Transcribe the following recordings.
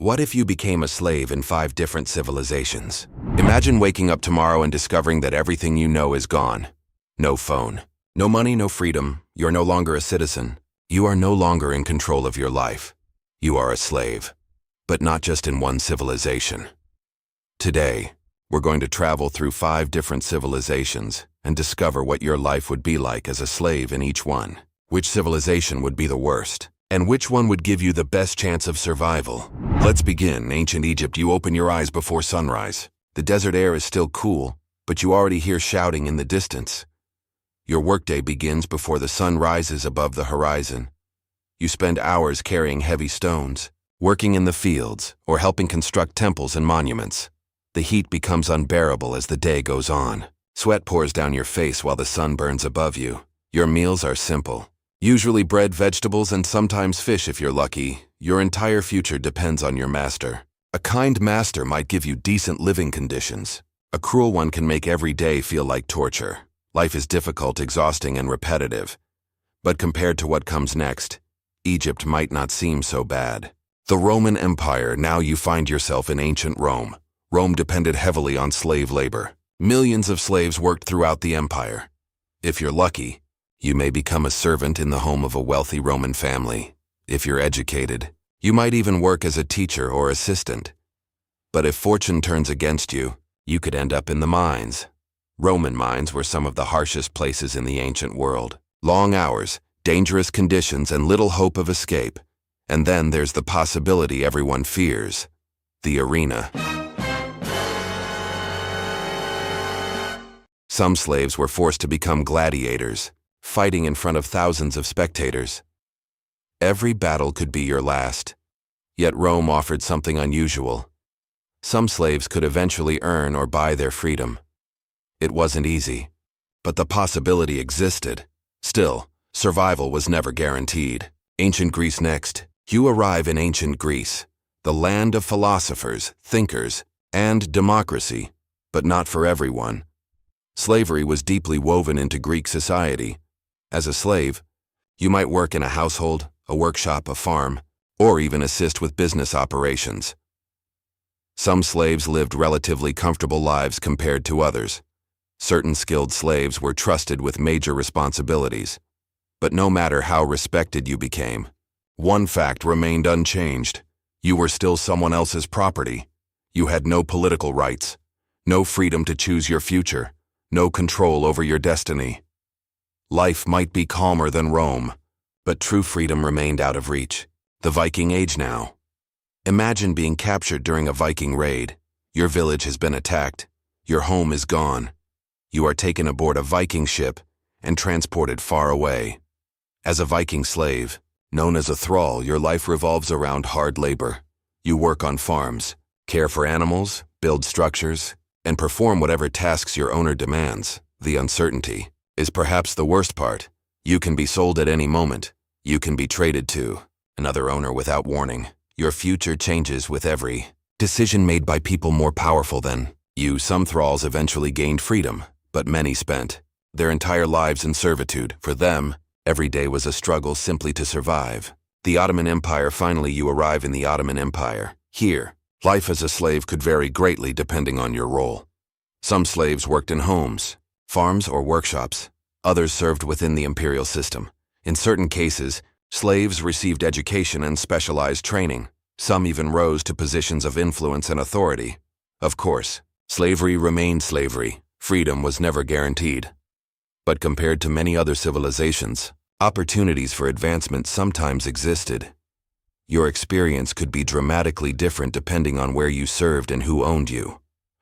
What if you became a slave in 5 different civilizations? Imagine waking up tomorrow and discovering that everything you know is gone. No phone, no money, no freedom. You're no longer a citizen. You are no longer in control of your life. You are a slave, but not just in one civilization. Today, we're going to travel through 5 different civilizations and discover what your life would be like as a slave in each one. Which civilization would be the worst? And which one would give you the best chance of survival? Let's begin. Ancient Egypt. You open your eyes before sunrise. The desert air is still cool, but you already hear shouting in the distance. Your workday begins before the sun rises above the horizon. You spend hours carrying heavy stones, working in the fields, or helping construct temples and monuments. The heat becomes unbearable as the day goes on. Sweat pours down your face while the sun burns above you. Your meals are simple. Usually bread, vegetables, and sometimes fish if you're lucky. Your entire future depends on your master. A kind master might give you decent living conditions. A cruel one can make every day feel like torture. Life is difficult, exhausting, and repetitive. But compared to what comes next, Egypt might not seem so bad. The Roman Empire. Now you find yourself in ancient Rome. Rome depended heavily on slave labor. Millions of slaves worked throughout the empire. If you're lucky, you may become a servant in the home of a wealthy Roman family. If you're educated, you might even work as a teacher or assistant. But if fortune turns against you, you could end up in the mines. Roman mines were some of the harshest places in the ancient world. Long hours, dangerous conditions, and little hope of escape. And then there's the possibility everyone fears: the arena. Some slaves were forced to become gladiators, fighting in front of thousands of spectators. Every battle could be your last. Yet Rome offered something unusual. Some slaves could eventually earn or buy their freedom. It wasn't easy, but the possibility existed. Still, survival was never guaranteed. Ancient Greece next. You arrive in ancient Greece, the land of philosophers, thinkers, and democracy, but not for everyone. Slavery was deeply woven into Greek society. As a slave, you might work in a household, a workshop, a farm, or even assist with business operations. Some slaves lived relatively comfortable lives compared to others. Certain skilled slaves were trusted with major responsibilities. But no matter how respected you became, one fact remained unchanged: you were still someone else's property. You had no political rights, no freedom to choose your future, no control over your destiny. Life might be calmer than Rome, but true freedom remained out of reach. The Viking Age now. Imagine being captured during a Viking raid. Your village has been attacked. Your home is gone. You are taken aboard a Viking ship and transported far away. As a Viking slave, known as a thrall, your life revolves around hard labor. You work on farms, care for animals, build structures, and perform whatever tasks your owner demands. The uncertainty is perhaps the worst part. You can be sold at any moment. You can be traded to another owner without warning. Your future changes with every decision made by people more powerful than you. Some thralls eventually gained freedom, but many spent their entire lives in servitude. For them, every day was a struggle simply to survive. The Ottoman Empire. Finally, you arrive in the Ottoman Empire. Here, life as a slave could vary greatly depending on your role. Some slaves worked in homes, farms, or workshops. Others served within the imperial system. In certain cases, slaves received education and specialized training. Some even rose to positions of influence and authority. Of course, slavery remained slavery. Freedom was never guaranteed. But compared to many other civilizations, opportunities for advancement sometimes existed. Your experience could be dramatically different depending on where you served and who owned you.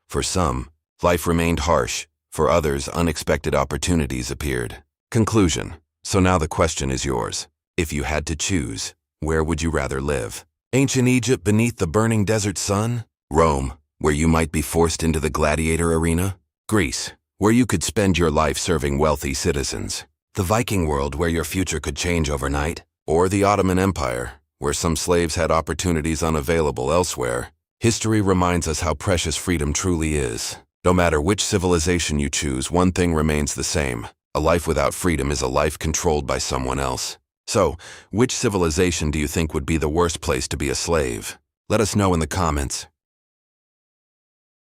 For some, life remained harsh. For others, unexpected opportunities appeared. Conclusion. So now the question is yours. If you had to choose, where would you rather live? Ancient Egypt beneath the burning desert sun? Rome, where you might be forced into the gladiator arena? Greece, where you could spend your life serving wealthy citizens? The Viking world, where your future could change overnight? Or the Ottoman Empire, where some slaves had opportunities unavailable elsewhere? History reminds us how precious freedom truly is. No matter which civilization you choose, one thing remains the same. A life without freedom is a life controlled by someone else. So, which civilization do you think would be the worst place to be a slave? Let us know in the comments.